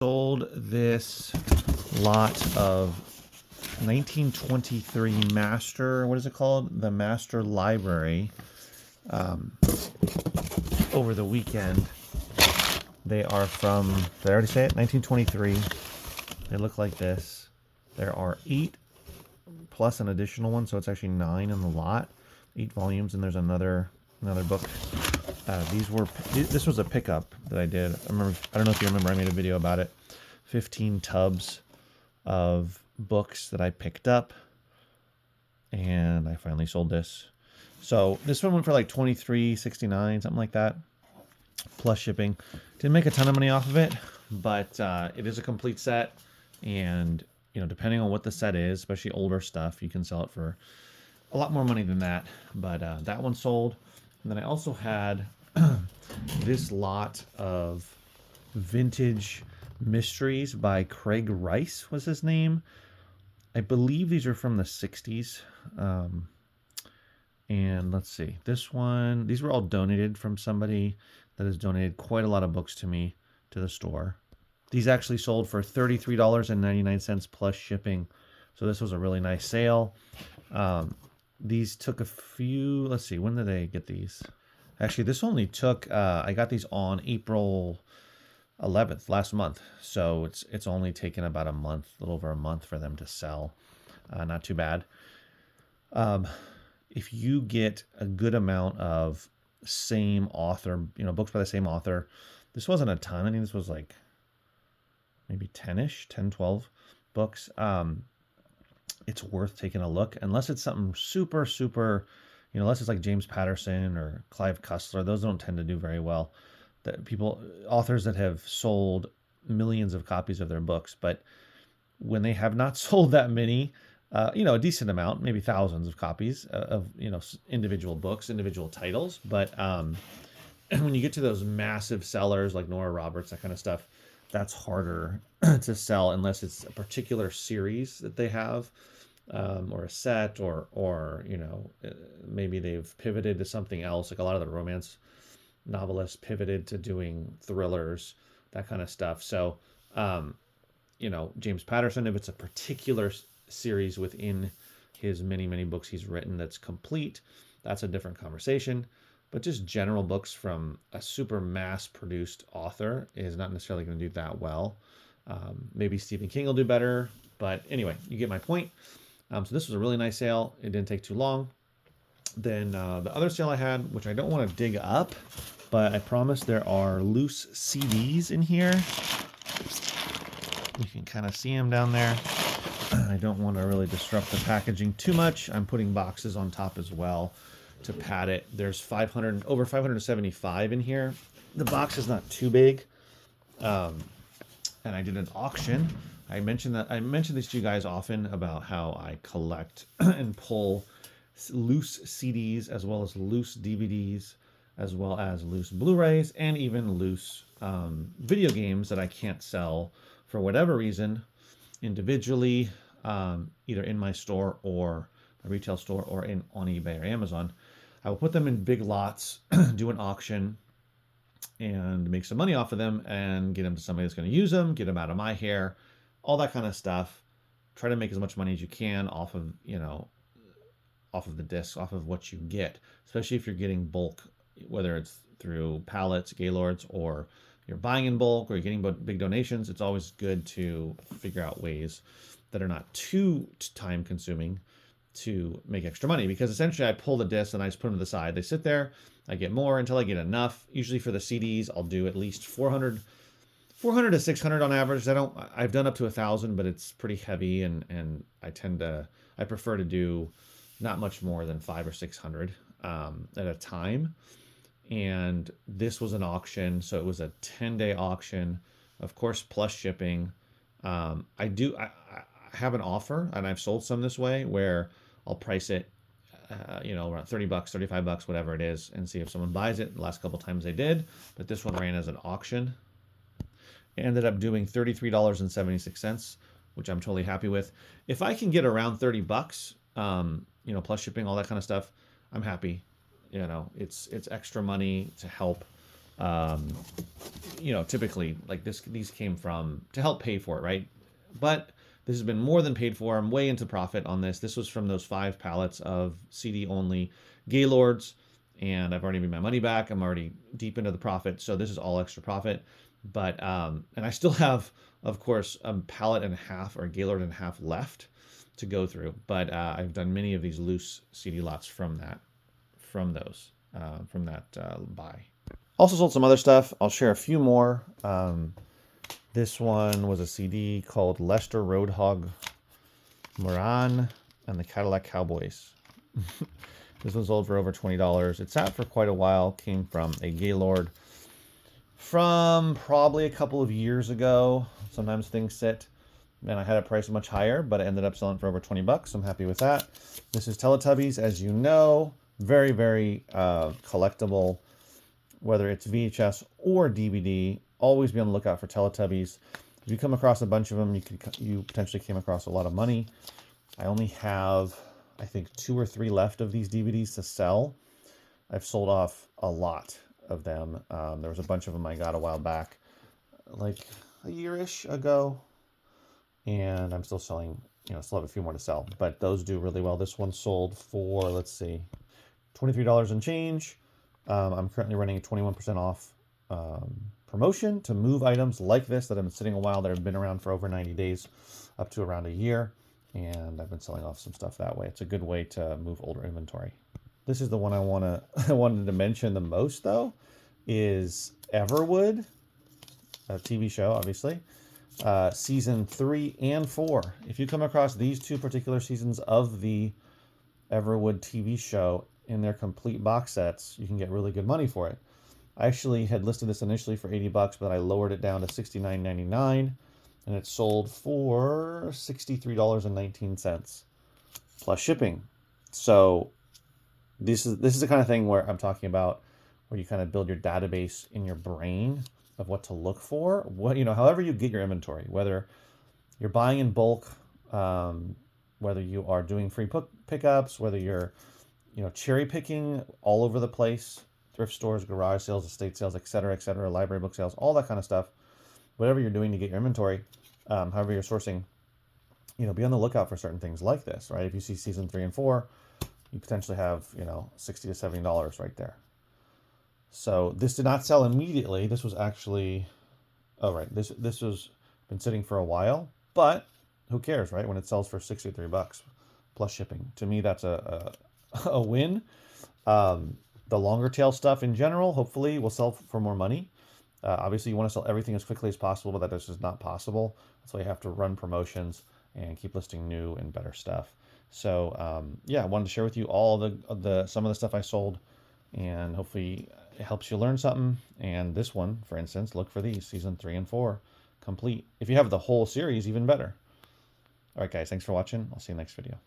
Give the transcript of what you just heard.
Sold this lot of 1923 Master, what is it called? The Master Library, over the weekend. They are from, did I already say it? 1923. They look like this. There are 8 plus an additional one, so it's actually 9 in the lot. 8 volumes, and there's another book. This was a pickup that I did. I don't know if you remember, I made a video about it. 15 tubs of books that I picked up, and I finally sold this. So this one went for like $23.69, something like that, plus shipping. Didn't make a ton of money off of it, but it is a complete set, and depending on what the set is, especially older stuff, you can sell it for a lot more money than that. But that one sold. And then I also had this lot of vintage mysteries by Craig Rice was his name. I believe these are from the 60s. And let's see, these were all donated from somebody that has donated quite a lot of books to me, to the store. These actually sold for $33.99 plus shipping. So this was a really nice sale. These took a few, let's see, when did they get these? Actually, this only took, I got these on April 11th, last month. So it's only taken about a month, a little over a month for them to sell. Not too bad. If you get a good amount of same author, books by the same author, this wasn't a ton. I think this was like maybe 10-ish, 10, 12 books. It's worth taking a look, unless it's something super, super, unless it's like James Patterson or Clive Cussler. Those don't tend to do very well. Authors that have sold millions of copies of their books, but when they have not sold that many, a decent amount, maybe thousands of copies of, individual books, individual titles. But when you get to those massive sellers like Nora Roberts, that kind of stuff, that's harder to sell unless it's a particular series that they have, or a set, or maybe they've pivoted to something else. Like a lot of the romance novelists pivoted to doing thrillers, that kind of stuff. So, James Patterson, if it's a particular series within his many, many books he's written that's complete, that's a different conversation. But just general books from a super mass-produced author is not necessarily going to do that well. Maybe Stephen King will do better. But anyway, you get my point. So this was a really nice sale. It didn't take too long. Then the other sale I had, which I don't want to dig up, but I promise there are loose CDs in here. You can kind of see them down there. I don't want to really disrupt the packaging too much. I'm putting boxes on top as well to pad it. There's over 575 in here. The box is not too big. And I did an auction. I mentioned this to you guys often about how I collect and pull loose CDs, as well as loose DVDs, as well as loose Blu-rays, and even loose video games that I can't sell for whatever reason individually, either in my store or a retail store, or on eBay or Amazon. I will put them in big lots, do an auction, and make some money off of them, and get them to somebody that's going to use them, get them out of my hair, all that kind of stuff. Try to make as much money as you can off of the discs, off of what you get, especially if you're getting bulk, whether it's through pallets, Gaylords, or you're buying in bulk, or you're getting big donations. It's always good to figure out ways that are not too time consuming to make extra money, because essentially I pull the discs and I just put them to the side. They sit there. I get more until I get enough. Usually for the CDs, I'll do at least 400 to 600 on average. I've done up to 1,000, but it's pretty heavy, and I prefer to do not much more than 500 or 600 at a time. And this was an auction, so it was a 10-day auction, of course, plus shipping. I have an offer, and I've sold some this way, where I'll price it, around $30, $35, whatever it is, and see if someone buys it. The last couple times they did, but this one ran as an auction. It ended up doing $33.76, which I'm totally happy with. If I can get around $30, plus shipping, all that kind of stuff, I'm happy. It's extra money to help You know, typically like these came from to help pay for it, right? But this has been more than paid for. I'm way into profit on this. This was from those 5 pallets of CD only Gaylords, and I've already made my money back. I'm already deep into the profit, so this is all extra profit. But and I still have, of course, a pallet and a half or a Gaylord and a half left to go through. But I've done many of these loose CD lots from that buy. Also sold some other stuff. I'll share a few more. This one was a CD called Lester Roadhog Moran and the Cadillac Cowboys. This one sold for over $20. It sat for quite a while. Came from a Gaylord from probably a couple of years ago. Sometimes things sit, and I had it priced much higher, but I ended up selling for over 20 bucks. I'm happy with that. This is Teletubbies, as you know. Very, very collectible, whether it's VHS or DVD. Always be on the lookout for Teletubbies. If you come across a bunch of them, you potentially came across a lot of money. I only have, I think, 2 or 3 left of these DVDs to sell. I've sold off a lot of them. There was a bunch of them I got a while back, like a year-ish ago, and I'm still selling, you know, still have a few more to sell, but those do really well. This one sold for, let's see, $23 and change. I'm currently running a 21% off promotion to move items like this that have been sitting a while, that have been around for over 90 days, up to around a year. And I've been selling off some stuff that way. It's a good way to move older inventory. This is the one I wanted to mention the most, though, is Everwood, a TV show, obviously. Season 3 and 4. If you come across these 2 particular seasons of the Everwood TV show in their complete box sets, you can get really good money for it. I actually had listed this initially for 80 bucks, but I lowered it down to $69.99, and it sold for $63.19 plus shipping. So this is the kind of thing where I'm talking about, where you kind of build your database in your brain of what to look for. What, you know, however you get your inventory, whether you're buying in bulk, whether you are doing free pickups, whether you're, you know, cherry picking all over the place, thrift stores, garage sales, estate sales, etc., library book sales, all that kind of stuff. Whatever you're doing to get your inventory, however you're sourcing, you know, be on the lookout for certain things like this, right? If you see season 3 and 4, you potentially have, you know, $60 to $70 right there. So this did not sell immediately. This was actually, oh right, this was been sitting for a while, but who cares, right? When it sells for 63 bucks plus shipping, to me that's a win. The longer tail stuff in general, hopefully, will sell for more money. Obviously, you want to sell everything as quickly as possible, but that is just not possible. That's why you have to run promotions and keep listing new and better stuff. So yeah, I wanted to share with you all the some of the stuff I sold, and hopefully it helps you learn something. And this one, for instance, look for these, season 3 and 4 complete. If you have the whole series, even better. All right, guys, thanks for watching. I'll see you next video.